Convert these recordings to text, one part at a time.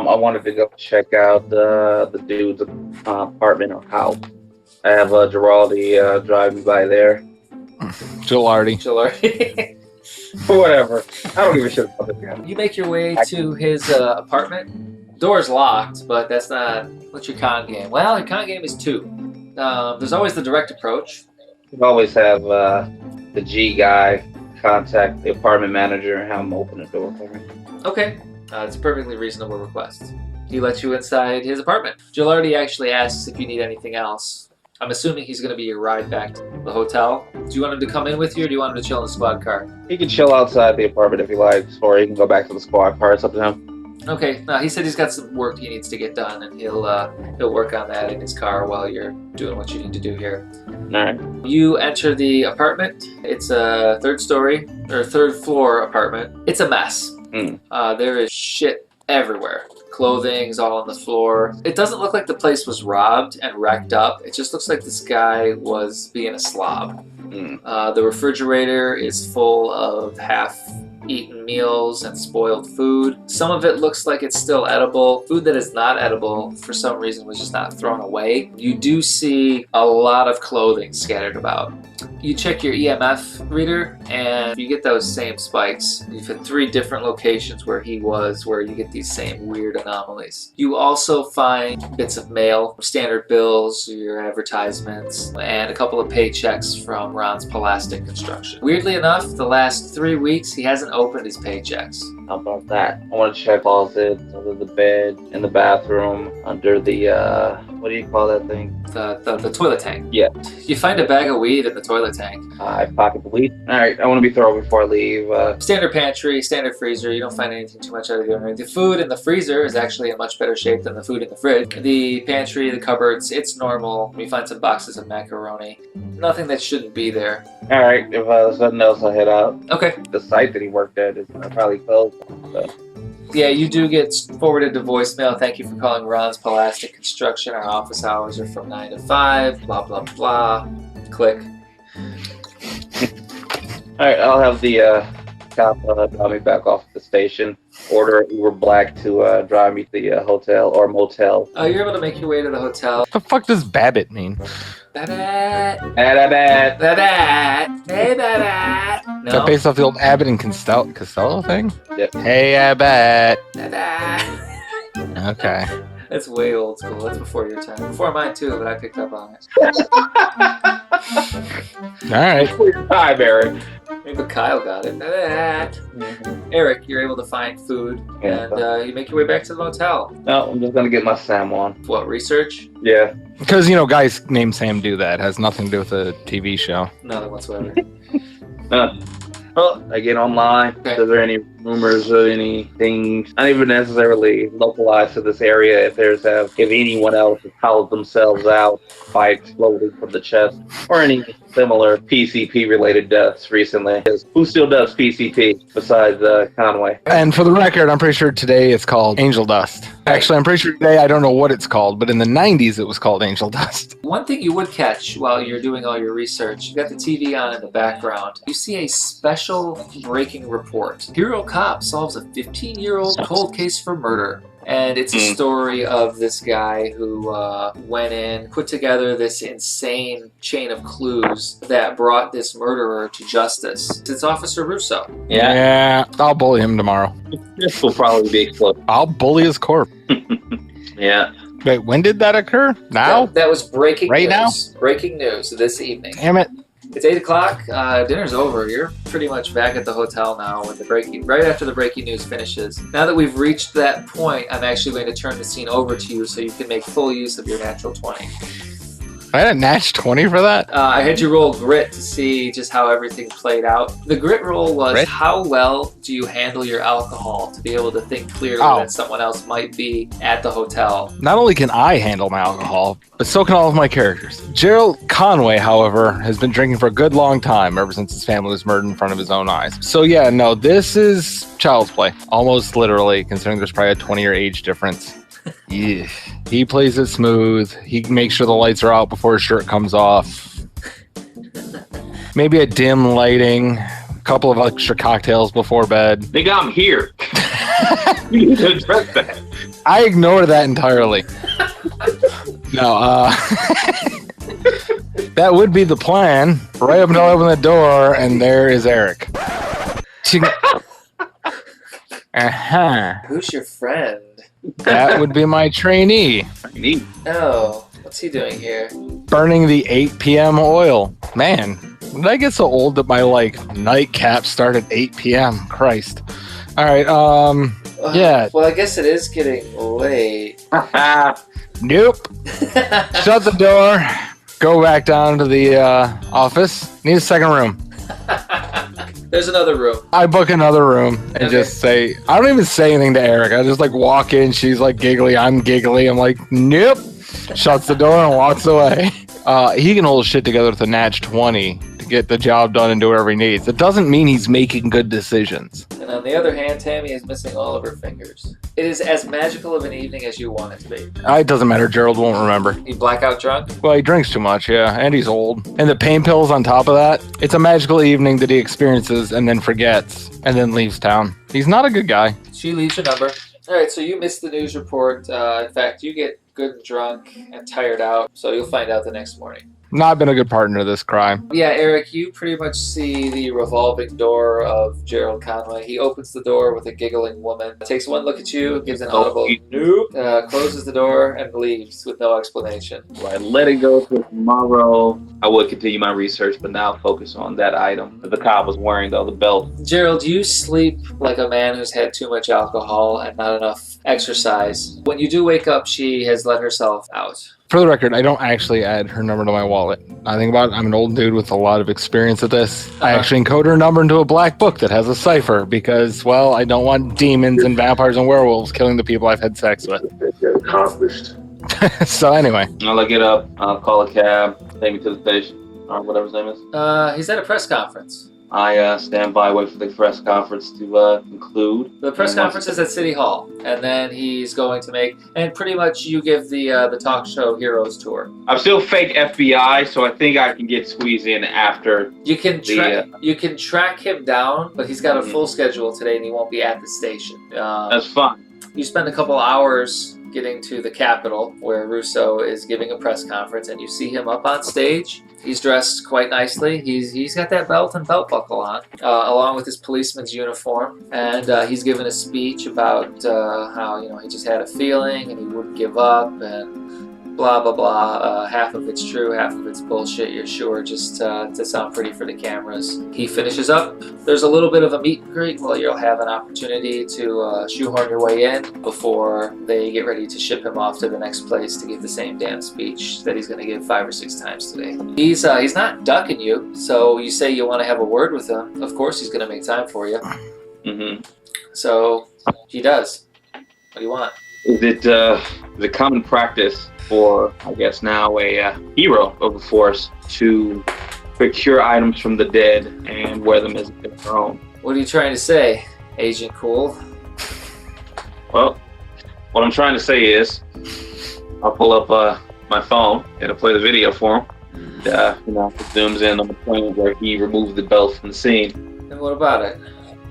I wanted to go check out the dude's apartment or house. I have Giraldi drive me by there. Gilardi. Whatever. I don't give a shit about this guy. You make your way to his apartment. Door's locked, but that's not... What's your con game? Well, your con game is 2. There's always the direct approach. You always have the G guy contact the apartment manager and have him open the door for me. Okay. It's a perfectly reasonable request. He lets you inside his apartment. Gilardi actually asks if you need anything else. I'm assuming he's going to be your ride back to the hotel. Do you want him to come in with you, or do you want him to chill in the squad car? He can chill outside the apartment if he likes, or he can go back to the squad car. It's up to him. Okay. No, he said he's got some work he needs to get done, and he'll work on that in his car while you're doing what you need to do here. All right. You enter the apartment. It's a third floor apartment. It's a mess. There is shit everywhere. Clothing's all on the floor. It doesn't look like the place was robbed and racked up. It just looks like this guy was being a slob. The refrigerator is full of half-eaten meals and spoiled food. Some of it looks like it's still edible. Food that is not edible, for some reason, was just not thrown away. You do see a lot of clothing scattered about. You check your EMF reader and you get those same spikes. You've hit 3 different locations where he was, where you get these same weird anomalies. You also find bits of mail, standard bills, your advertisements, and a couple of paychecks from Ron's Plastic Construction. Weirdly enough, the last 3 weeks he hasn't opened his paychecks. How about that? I want to check closets, under the bed, in the bathroom, under the, what do you call that thing? The toilet tank. Yeah. You find a bag of weed in the toilet tank. I pocket the weed. All right, I want to be thorough before I leave. Standard pantry, standard freezer. You don't find anything too much out of the ordinary. The food in the freezer is actually in much better shape than the food in the fridge. The pantry, the cupboards, it's normal. You find some boxes of macaroni. Nothing that shouldn't be there. All right, if there's nothing else, I'll head out. Okay. The site that he worked at is probably closed. So. Yeah, you do get forwarded to voicemail. Thank you for calling Ron's Plastic Construction. Our office hours are from 9 to 5. Blah, blah, blah. Click. All right, I'll have the cop drive me back off at the station. Order Uber Black to drive me to the hotel or motel. You're able to make your way to the hotel. What the fuck does Babbitt mean? Babbitt. Babbitt. Babbitt. Hey, Babbitt. Is that based off the old Abbott and Costello thing? Yep. Hey, Abbott. Babbitt. Okay. That's way old school. That's before your time. Before mine too, but I picked up on it. All right. Before your time, Eric. Maybe Kyle got it. Eric, you're able to find food, and you make your way back to the motel. No, I'm just gonna get my Sam on. What, research? Yeah. Because, you know, guys named Sam do that. It has nothing to do with a TV show. Nothing whatsoever. Well, I get online. Okay. Is there any rumors or anything, not even necessarily localized to this area, if anyone else has hollowed themselves out by exploding from the chest, or any similar PCP-related deaths recently? Who still does PCP besides Conway? And for the record, I'm pretty sure today it's called Angel Dust. Actually, I'm pretty sure today, I don't know what it's called, but in the 90s it was called Angel Dust. One thing you would catch while you're doing all your research, you got the TV on in the background. You see a special breaking report. Hero cop solves a 15-year-old cold case for murder. And it's a story of this guy who went in, put together this insane chain of clues that brought this murderer to justice. It's Officer Russo. Yeah, I'll bully him tomorrow. This will probably be exploded. I'll bully his corpse. Yeah. Wait, when did that occur? Now? That was breaking Right news. Now? Breaking news this evening. Damn it. It's 8 o'clock. Dinner's over. You're pretty much back at the hotel now when right after the breaking news finishes. Now that we've reached that point, I'm actually going to turn the scene over to you so you can make full use of your natural 20. I had a Natch 20 for that? I had you roll grit to see just how everything played out. The grit roll was how well do you handle your alcohol to be able to think clearly that someone else might be at the hotel. Not only can I handle my alcohol, but so can all of my characters. Gerald Conway, however, has been drinking for a good long time, ever since his family was murdered in front of his own eyes. So yeah, no, this is child's play. Almost literally, considering there's probably a 20-year age difference. Yeah. He plays it smooth. He makes sure the lights are out before his shirt comes off. Maybe a dim lighting. A couple of extra cocktails before bed. Nigga, I'm here. You need to address that. I ignore that entirely. No, that would be the plan. Right up until I open the door, and there is Eric. Who's your friend? That would be my trainee. Oh, what's he doing here? Burning the 8 p.m. oil. Man, did I get so old that my nightcap started 8 p.m.? Christ. All right. Yeah. Well, I guess it is getting late. Nope. Shut the door. Go back down to the office. Need a second room. There's another room. I book another room and just say, I don't even say anything to Eric. I just walk in. She's giggly. I'm giggly. I'm like, nope. Shuts the door and walks away. He can hold shit together with a Natch 20 to get the job done and do whatever he needs. It doesn't mean he's making good decisions. And on the other hand, Tammy is missing all of her fingers. It is as magical of an evening as you want it to be. It doesn't matter. Gerald won't remember. You blackout drunk? Well, he drinks too much, yeah, and he's old. And the pain pills on top of that, it's a magical evening that he experiences and then forgets and then leaves town. He's not a good guy. She leaves your number. All right, so you missed the news report. In fact, you get good and drunk and tired out, so you'll find out the next morning. Not been a good partner to this crime. Yeah, Eric, you pretty much see the revolving door of Gerald Conway. He opens the door with a giggling woman, takes one look at you, gives an audible nope, closes the door, and leaves with no explanation. Right, let it go for tomorrow. I would continue my research, but now focus on that item that the cop was wearing, though, the belt. Gerald, you sleep like a man who's had too much alcohol and not enough exercise. When you do wake up, she has let herself out. For the record, I don't actually add her number to my wallet. I think about it, I'm an old dude with a lot of experience at this. I actually encode her number into a black book that has a cipher because, well, I don't want demons and vampires and werewolves killing the people I've had sex with. Accomplished. So anyway. I'll look it up. I'll call a cab, take me to the station, or whatever his name is. He's at a press conference. I stand by, wait for the press conference to conclude. The press conference is at City Hall, and then he's going to make, and pretty much you give the talk show Heroes tour. I'm still fake FBI, so I think I can get squeezed in after. You can track him down, but he's got a full schedule today, and he won't be at the station. That's fine. You spend a couple hours getting to the Capitol, where Russo is giving a press conference, and you see him up on stage. He's dressed quite nicely. He's got that belt and belt buckle on, along with his policeman's uniform, and he's given a speech about how he just had a feeling and he wouldn't give up and blah blah blah. Half of it's true, half of it's bullshit. You're sure, just to sound pretty for the cameras. He finishes up. There's a little bit of a meet and greet. Well, you'll have an opportunity to shoehorn your way in before they get ready to ship him off to the next place to give the same damn speech that he's going to give 5 or 6 times today. He's not ducking you, so you say you want to have a word with him. Of course, he's going to make time for you. Mm-hmm. So he does. What do you want? Is it the common practice for, I guess now, a hero of the force to procure items from the dead and wear them as their own? What are you trying to say, Agent Cool? Well, what I'm trying to say is, I'll pull up my phone and I'll play the video for him. And, it zooms in on the point where he removed the belt from the scene. And what about it?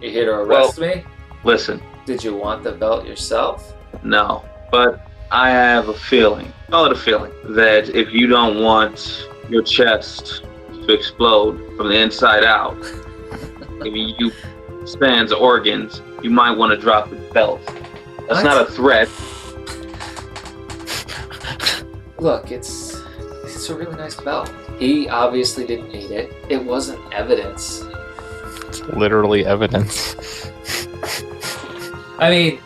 You here to arrest me? Listen. Did you want the belt yourself? No, but I have a feeling, call it a feeling, that if you don't want your chest to explode from the inside out, if you spans organs, you might want to drop the belt. That's not a threat. Look, it's a really nice belt. He obviously didn't need it. It wasn't evidence. It's literally evidence. I mean,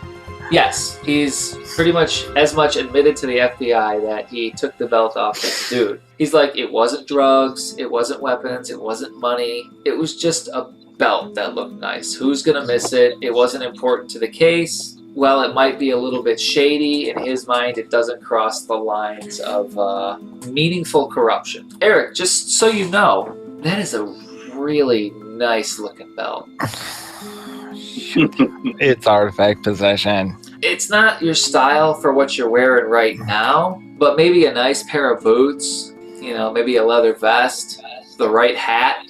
yes, he's pretty much as much admitted to the FBI that he took the belt off this dude. He's like, it wasn't drugs, it wasn't weapons, it wasn't money. It was just a belt that looked nice. Who's gonna miss it? It wasn't important to the case. Well, it might be a little bit shady. In his mind, it doesn't cross the lines of meaningful corruption. Eric, just so you know, that is a really nice looking belt. It's artifact possession. It's not your style for what you're wearing right now, but maybe a nice pair of boots, maybe a leather vest, the right hat,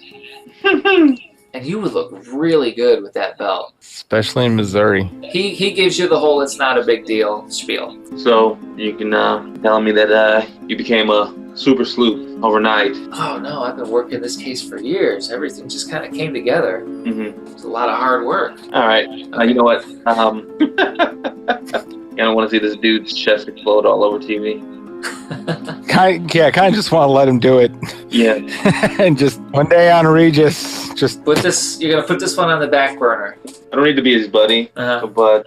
and And you would look really good with that belt. Especially in Missouri. He gives you the whole "it's not a big deal" spiel. So you can tell me that you became a super sleuth overnight. Oh no, I've been working this case for years. Everything just kind of came together. Mm-hmm. It's a lot of hard work. All right. You know what? I don't want to see this dude's chest explode all over TV. Kind of just want to let him do it. Yeah. And just one day on Regis, just Put this. You're gonna put this one on the back burner. I don't need to be his buddy, but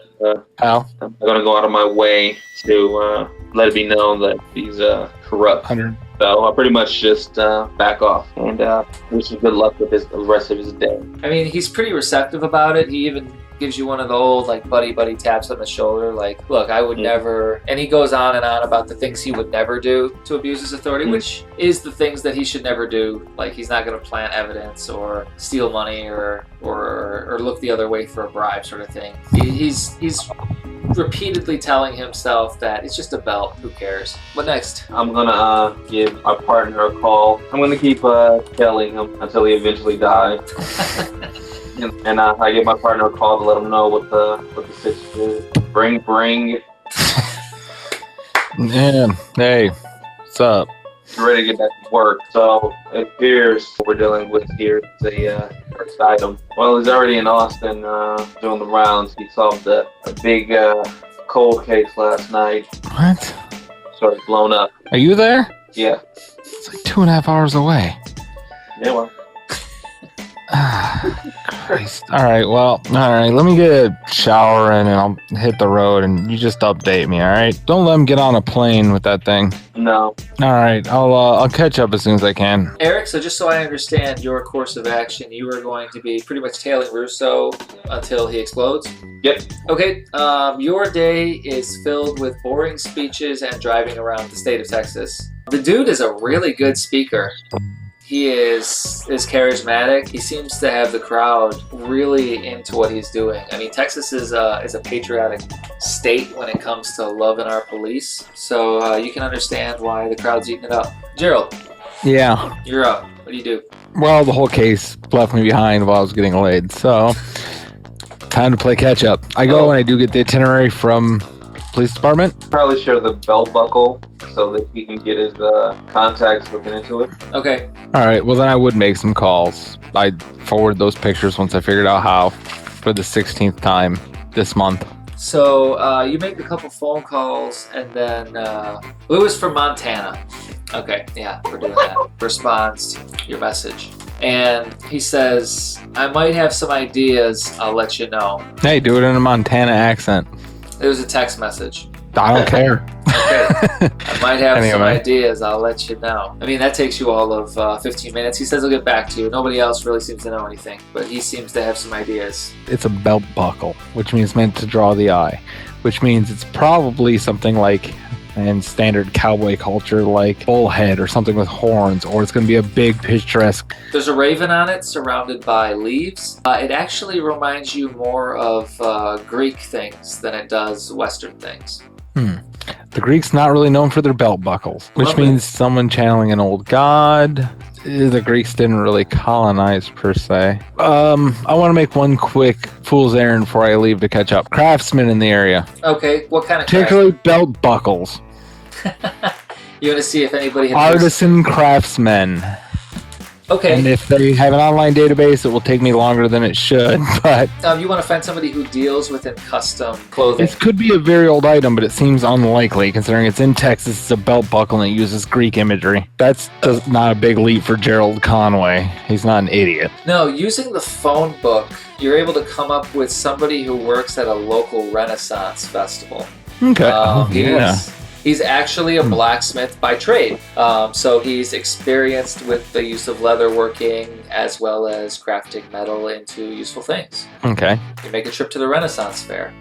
pal. I'm gonna go out of my way to let it be known that he's corrupt. 100. So I'll pretty much just back off and wish him good luck with the rest of his day. I mean, he's pretty receptive about it. He even gives you one of the old like buddy taps on the shoulder, like, look, I would never. And he goes on and on about the things he would never do to abuse his authority, which is the things that he should never do. Like, he's not going to plant evidence or steal money or look the other way for a bribe, sort of thing. He's repeatedly telling himself that it's just a belt. Who cares? What next? I'm gonna give our partner a call. I'm gonna keep telling him until he eventually dies. And I give my partner a call to let him know what the situation is. Bring. Man, hey, what's up? We're ready to get back to work. So it appears what we're dealing with here is the first item. Well, he's already in Austin doing the rounds. He solved a big cold case last night. What? Sort of blown up. Are you there? Yeah. It's like 2.5 hours away. Yeah, well. Christ. All right, let me get a shower in and I'll hit the road and you just update me, all right? Don't let him get on a plane with that thing. No. All right, I'll catch up as soon as I can. Eric, so just so I understand your course of action, you are going to be pretty much tailing Russo until he explodes? Yep. Okay, your day is filled with boring speeches and driving around the state of Texas. The dude is a really good speaker. He is charismatic. He seems to have the crowd really into what he's doing. I mean, Texas is a patriotic state when it comes to loving our police. So you can understand why the crowd's eating it up. Gerald. Yeah. You're up. What do you do? Well, the whole case left me behind while I was getting laid, so time to play catch up. I go and I do get the itinerary from police department. Probably share the belt buckle so that he can get his contacts looking into it. Okay. All right, well then I would make some calls. I'd forward those pictures once I figured out how for the 16th time this month. So you make a couple phone calls and then it was from Montana. Okay, yeah, we're doing that. Responds your message. And he says, I might have some ideas, I'll let you know. Hey, do it in a Montana accent. It was a text message. I don't care. Okay. I might have some Anyway. ideas, I'll let you know. I mean, that takes you all of 15 minutes. He says he'll get back to you. Nobody else really seems to know anything, but he seems to have some ideas. It's a belt buckle, which means meant to draw the eye, which means it's probably something like in standard cowboy culture, like bullhead or something with horns, or it's going to be a big picturesque. There's a raven on it surrounded by leaves. It actually reminds you more of Greek things than it does Western things. The Greeks not really known for their belt buckles, which means someone channeling an old god. The Greeks didn't really colonize per se. I want to make one quick fool's errand before I leave to catch up. Craftsmen in the area. Okay, what kind of Particularly belt buckles. You want to see if anybody has Artisan craftsmen. Okay. And if they have an online database, it will take me longer than it should, but you want to find somebody who deals within custom clothing. it could be a very old item, but it seems unlikely considering it's in Texas, it's a belt buckle and it uses Greek imagery. That's just not a big leap for Gerald Conway. He's not an idiot. No, using the phone book, you're able to come up with somebody who works at a local Renaissance festival. Okay. He's actually a blacksmith by trade. So he's experienced with the use of leatherworking as well as crafting metal into useful things. Okay. You make a trip to the Renaissance fair.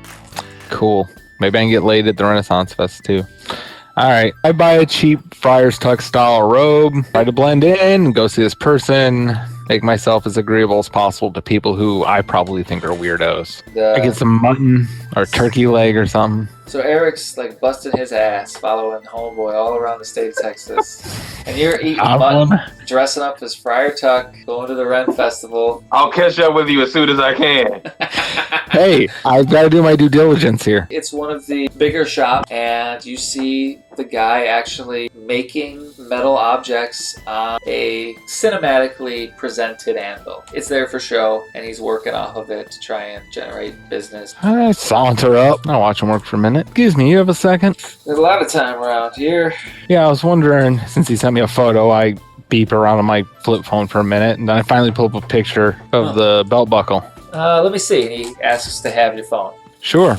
Cool. Maybe I can get laid at the Renaissance Fest too. All right. I buy a cheap Friar's Tuck style robe, try to blend in, go see this person, make myself as agreeable as possible to people who I probably think are weirdos. I get some mutton, or turkey leg or something. So Eric's like busting his ass, following homeboy all around the state of Texas, and you're eating mutton, dressing up as Friar Tuck, going to the Ren Festival. I'll catch up with you as soon as I can. Hey, I've got to do my due diligence here. It's one of the bigger shops, and you see the guy actually making metal objects on a cinematically presented anvil. It's there for show, and he's working off of it to try and generate business. I saunter up. I'll watch him work for a minute. Excuse me, you have a second? There's a lot of time around here. Yeah, I was wondering, since he sent me a photo, I beep around on my flip phone for a minute, and then I finally pull up a picture of the belt buckle. Let me see. And he asks to have your phone. Sure.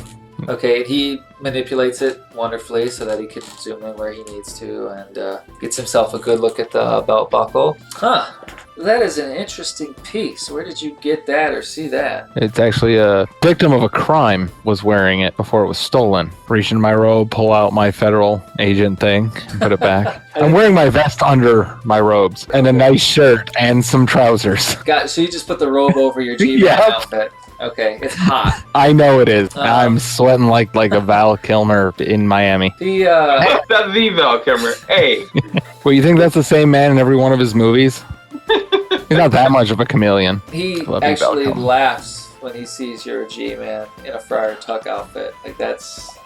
Okay, he manipulates it wonderfully so that he can zoom in where he needs to and gets himself a good look at the belt buckle. Huh. That is an interesting piece. Where did you get that or see that? It's actually a victim of a crime was wearing it before it was stolen. Reach in my robe, pull out my federal agent thing, and put it back. I'm wearing my vest under my robes and a nice shirt and some trousers. So you just put the robe over your G-Man outfit. Okay, it's hot. I know it is. I'm sweating like a Val Kilmer in Miami. That's the Val Kilmer. Hey. Well, you think that's the same man in every one of his movies? He's not that much of a chameleon. He actually laughs when he sees your G-Man in a Friar Tuck outfit. Like that's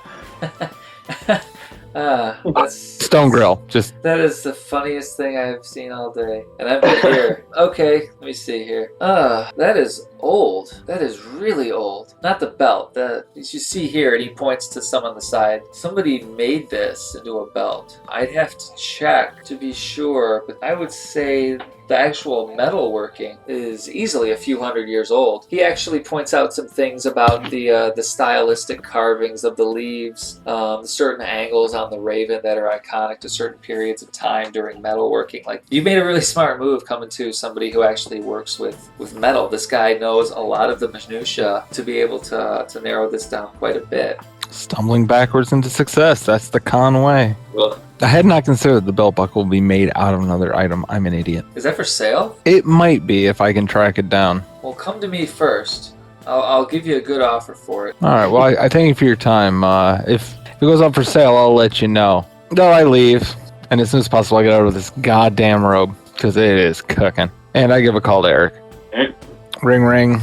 Stone Grill. That is the funniest thing I've seen all day. And I've been here. Okay, let me see here. That is old. That is really old. Not the belt. As you see here, and he points to some on the side. Somebody made this into a belt. I'd have to check to be sure, but I would say the actual metalworking is easily a few hundred years old. He actually points out some things about the stylistic carvings of the leaves, the certain angles on the raven that are iconic to certain periods of time during metalworking. Like, you made a really smart move coming to somebody who actually works with metal. This guy knows a lot of the minutiae to be able to narrow this down quite a bit. Stumbling backwards into success. That's the con way. Well, I had not considered the belt buckle will be made out of another item. I'm an idiot. Is that for sale? It might be if I can track it down. Well, come to me first. I'll give you a good offer for it. All right. Well, I thank you for your time. If it goes up for sale, I'll let you know. No, I leave. And as soon as possible, I get out of this goddamn robe because it is cooking. And I give a call to Eric. Hey. Ring, ring.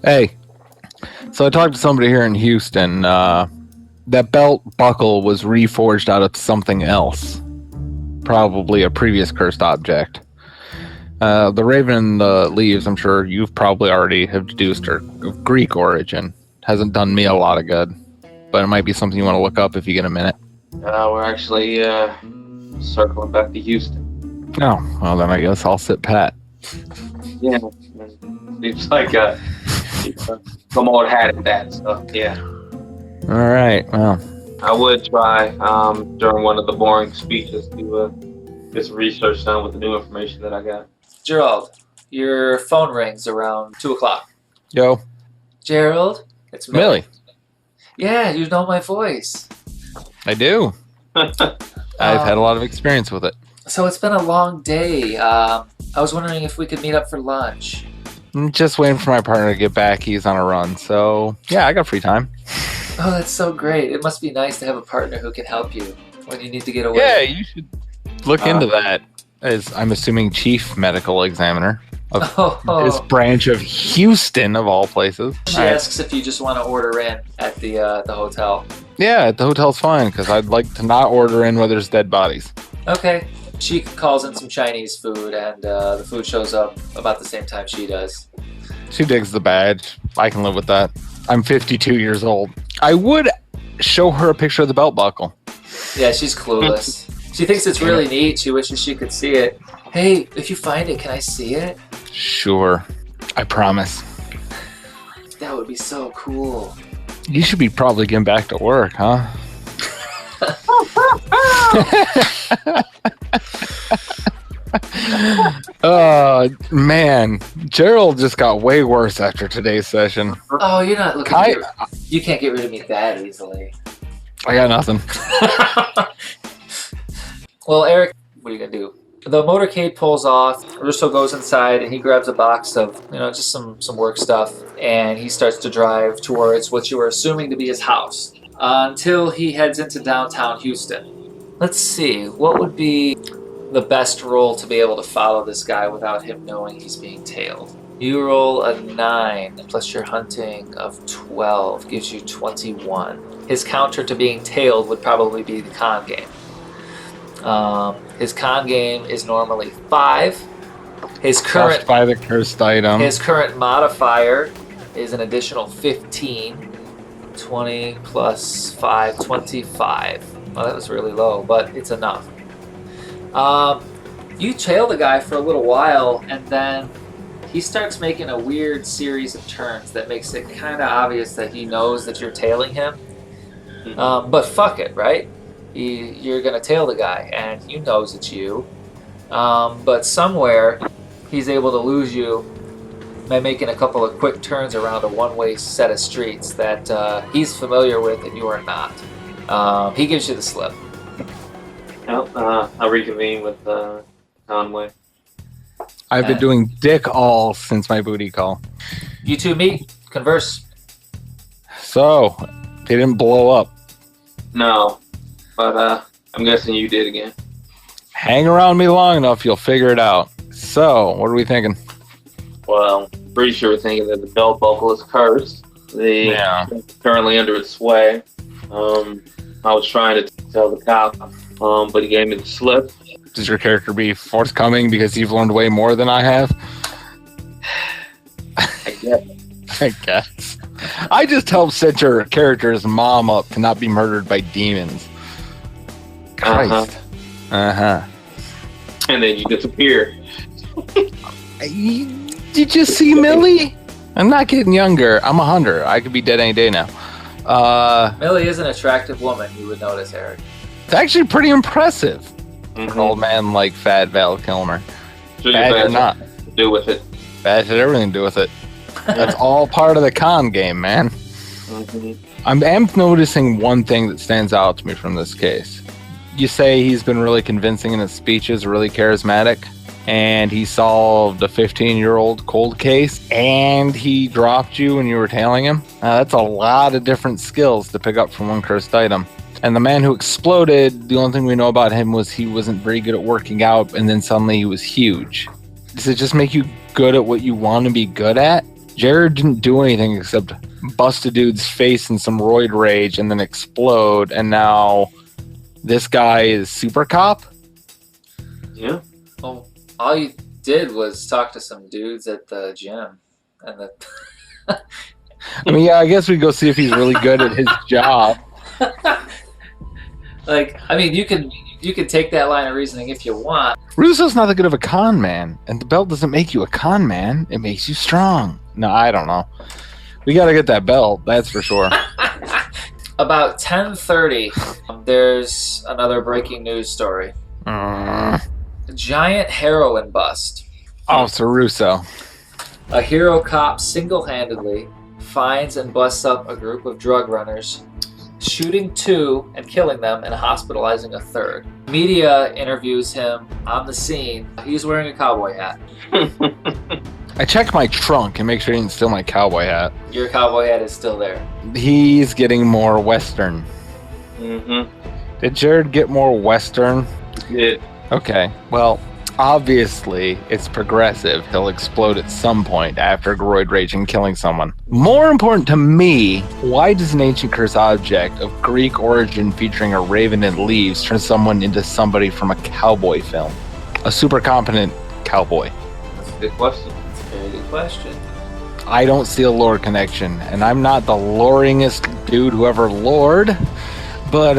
Hey. So I talked to somebody here in Houston. That belt buckle was reforged out of something else. Probably a previous cursed object. The raven and the leaves, I'm sure you've probably already have deduced, are of Greek origin. Hasn't done me a lot of good. But it might be something you want to look up if you get a minute. We're actually circling back to Houston. Oh, well then I guess I'll sit pat. Yeah. Seems like some old hat at that, so yeah. All right, well. I would try during one of the boring speeches to get some research done with the new information that I got. Gerald, your phone rings around 2 o'clock. Yo. Gerald? It's Millie. Millie. Yeah, you know my voice. I do. I've had a lot of experience with it. So it's been a long day. I was wondering if we could meet up for lunch. I'm just waiting for my partner to get back. He's on a run, so yeah, I got free time. Oh, that's so great. It must be nice to have a partner who can help you when you need to get away. Yeah, you should look into that. As I'm assuming chief medical examiner of this branch of Houston, of all places. She asks if you just want to order in at the hotel. Yeah, the hotel's fine, because I'd like to not order in where there's dead bodies. Okay. She calls in some Chinese food, and the food shows up about the same time she does. She digs the badge. I can live with that. I'm 52 years old. I would show her a picture of the belt buckle. Yeah, she's clueless. She thinks it's really neat. She wishes she could see it. Hey, if you find it, can I see it? Sure. I promise. That would be so cool. You should be probably getting back to work, huh? Oh, man. Gerald just got way worse after today's session. Oh, you're not looking you can't get rid of me that easily. I got nothing. Well, Eric, what are you going to do? The motorcade pulls off. Russo goes inside and he grabs a box of, just some work stuff, and he starts to drive towards what you are assuming to be his house until he heads into downtown Houston. Let's see, what would be the best roll to be able to follow this guy without him knowing he's being tailed? You roll a 9 plus your hunting of 12 gives you 21. His counter to being tailed would probably be the con game. His con game is normally 5. His current by the cursed item. His current modifier is an additional 15. 20 plus 5, 25. Well, that was really low, but it's enough. You tail the guy for a little while, and then he starts making a weird series of turns that makes it kind of obvious that he knows that you're tailing him. But fuck it, right? You're going to tail the guy, and he knows it's you. But somewhere, he's able to lose you by making a couple of quick turns around a one-way set of streets that he's familiar with and you are not. He gives you the slip. I'll reconvene with Conway. I've been doing dick all since my booty call. You two meet, converse. So, they didn't blow up. No, but I'm guessing you did again. Hang around me long enough, you'll figure it out. So, what are we thinking? Well, pretty sure we're thinking that the belt buckle is cursed. It's currently under its sway. I was trying to tell the cop, but he gave me the slip. Does your character be forthcoming because you've learned way more than I have? I guess. I just helped set your character's mom up to not be murdered by demons. Christ. And then you disappear. Did you see Millie? I'm not getting younger. I'm 100. I could be dead any day now. Millie is an attractive woman, you would notice, Eric. It's actually pretty impressive. An old man like Fat Val Kilmer. Bad or not. Do with it. Bad had everything to do with it. That's all part of the con game, man. I'm noticing one thing that stands out to me from this case. You say he's been really convincing in his speeches, really charismatic, and he solved a 15-year-old cold case, and he dropped you when you were tailing him. That's a lot of different skills to pick up from one cursed item. And the man who exploded, the only thing we know about him was he wasn't very good at working out, and then suddenly he was huge. Does it just make you good at what you want to be good at? Jared didn't do anything except bust a dude's face in some roid rage and then explode, and now this guy is super cop? Yeah. Well, all you did was talk to some dudes at the gym. And I mean, yeah, I guess we go see if he's really good at his job. You can take that line of reasoning if you want. Russo's not that good of a con man, and the belt doesn't make you a con man. It makes you strong. No, I don't know. We gotta get that belt, that's for sure. About 10:30, there's another breaking news story. Giant heroin bust. Oh, so Russo. A hero cop single-handedly finds and busts up a group of drug runners, shooting 2 and killing them and hospitalizing a 3rd. Media interviews him on the scene. He's wearing a cowboy hat. I check my trunk and make sure he didn't steal my cowboy hat. Your cowboy hat is still there. He's getting more Western. Did Jared get more Western? Yeah. Okay, well, obviously, it's progressive. He'll explode at some point after Groid Rage and killing someone. More important to me, why does an ancient curse object of Greek origin featuring a raven and leaves turn someone into somebody from a cowboy film? A super competent cowboy. That's a good question. That's a very good question. I don't see a lore connection, and I'm not the loringest dude who ever lored, but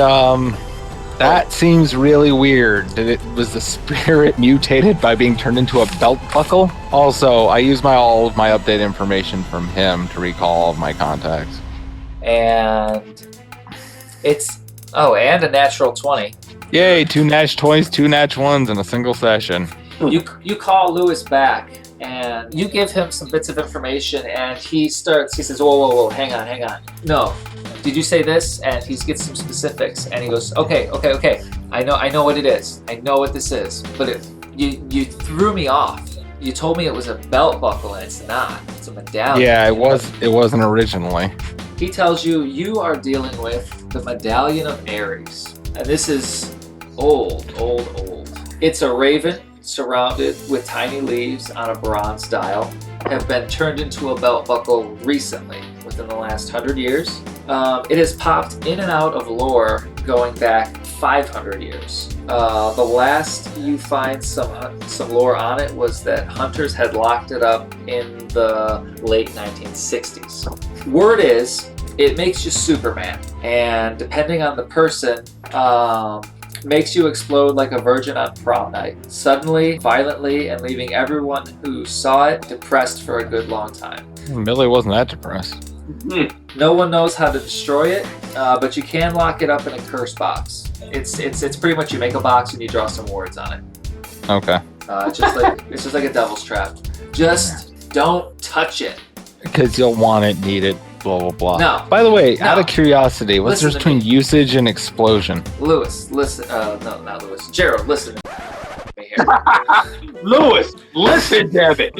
that seems really weird. Was the spirit mutated by being turned into a belt buckle? Also, I use all of my updated information from him to recall all of my contacts. And and a natural 20. Yay, 2 natch 20s, 2 natch 1s in a single session. You call Lewis back and you give him some bits of information, and he says, whoa, hang on. No, did you say this? And he gets some specifics, and he goes, okay. I know what it is. I know what this is, but You threw me off. You told me it was a belt buckle, and it's not. It's a medallion. Yeah, it wasn't originally. He tells you you are dealing with the Medallion of Ares. And this is old. It's a raven surrounded with tiny leaves on a bronze dial. Have been turned into a belt buckle recently, within the last 100 years. It has popped in and out of lore going back 500 years. The last you find some lore on it was that hunters had locked it up in the late 1960s. Word is, it makes you Superman, and depending on the person, makes you explode like a virgin on prom night, suddenly, violently, and leaving everyone who saw it depressed for a good long time. Millie wasn't that depressed. No one knows how to destroy it, but you can lock it up in a curse box. It's pretty much you make a box and you draw some words on it. Okay. It's just like a devil's trap. Just don't touch it. Because you'll want it, need it, blah blah blah. No. By the way, No. out of curiosity, what's the Listen difference to between usage and explosion? Lewis, listen. No, not Lewis. Gerald, listen to me here. Lewis, listen, damn it.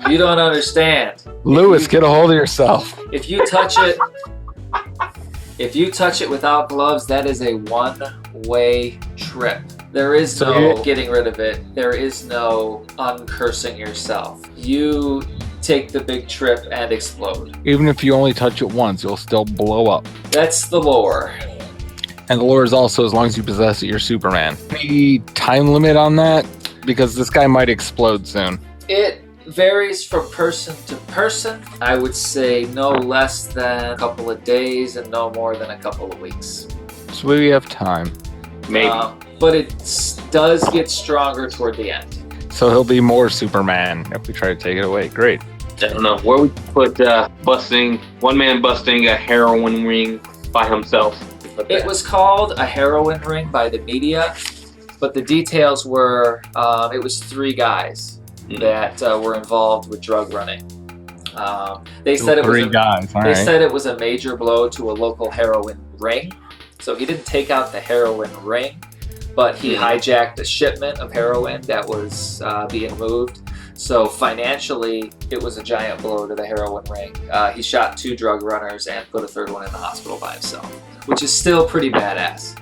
You don't understand. Lewis, get a hold of yourself. If you touch it without gloves, that is a one-way trip. There is no getting rid of it. There is no uncursing yourself. You take the big trip and explode. Even if you only touch it once, you'll still blow up. That's the lore. And the lore is also, as long as you possess it, you're Superman. Any time limit on that? Because this guy might explode soon. It varies from person to person. I would say no less than a couple of days and no more than a couple of weeks. So we have time. Maybe. But it does get stronger toward the end. So he'll be more Superman if we try to take it away. Great. I don't know where we put one man busting a heroin ring by himself. It was called a heroin ring by the media, but the details were it was 3 guys that were involved with drug running. They said it was said it was a major blow to a local heroin ring. So he didn't take out the heroin ring, but he hijacked a shipment of heroin that was being moved. So financially, it was a giant blow to the heroin ring. He shot 2 drug runners and put a 3rd one in the hospital by himself, which is still pretty badass.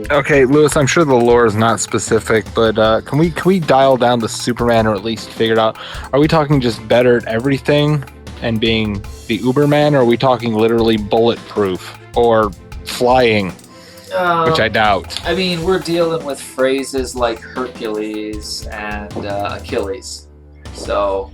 Okay, Lewis, I'm sure the lore is not specific, but can we dial down the Superman, or at least figure it out? Are we talking just better at everything and being the Uberman, or are we talking literally bulletproof or flying, which I doubt? I mean, we're dealing with phrases like Hercules and Achilles. So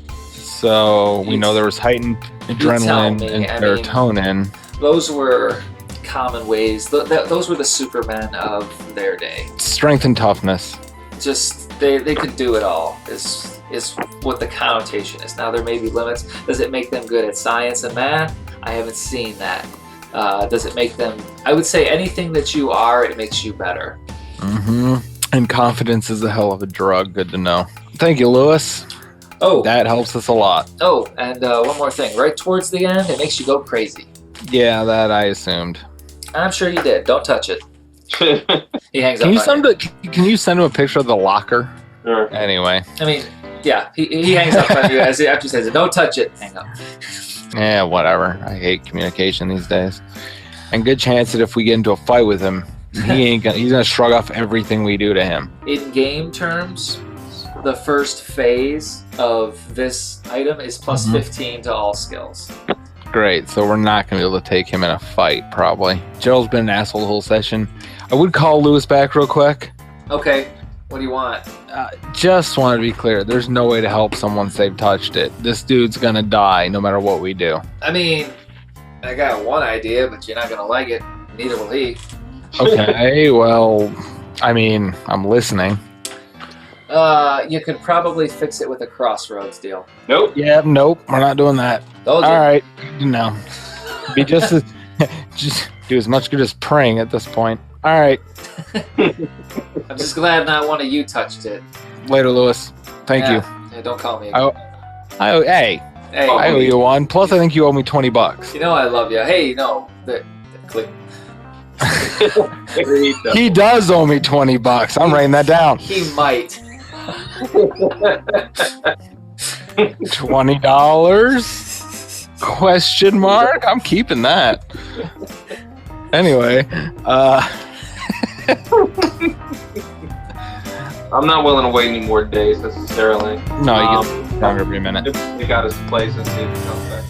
we know there was heightened adrenaline and serotonin. Those were common ways. Those were the Supermen of their day. Strength and toughness. Just they could do it all. Is what the connotation is. Now there may be limits. Does it make them good at science and math? I haven't seen that. Does it make them? I would say anything that you are, it makes you better. And confidence is a hell of a drug. Good to know. Thank you, Lewis. Oh, that helps us a lot. Oh, and one more thing. Right towards the end, it makes you go crazy. Yeah, that I assumed. I'm sure you did. Don't touch it. He hangs up. Can you send him a picture of the locker? Sure. Anyway. I mean, yeah, he hangs up on you after he says it. Don't touch it. Hang up. Yeah, whatever. I hate communication these days. And good chance that if we get into a fight with him, he's gonna shrug off everything we do to him. In game terms, the first phase of this item is plus 15 to all skills. Great, so we're not going to be able to take him in a fight, probably. Gerald's been an asshole the whole session. I would call Lewis back real quick. Okay, what do you want? Just wanted to be clear, there's no way to help someone say they've touched it. This dude's going to die no matter what we do. I mean, I got one idea, but you're not going to like it. Neither will he. Okay, well, I mean, I'm listening. You could probably fix it with a crossroads deal. Nope. Yeah, nope, we're not doing that. All right, no. Be just do as much good as praying at this point. All right. I'm just glad not one of you touched it. Later, Lewis. Thank you. Yeah, don't call me again. Hey, I owe you one. Plus, I think you owe me $20. You know I love you. Hey, no. Click. He does owe me $20. I'm writing that down. He might. $20? Question mark? I'm keeping that. Anyway, I'm not willing to wait any more days necessarily. no, you get longer every minute. We got his place and see if he comes back.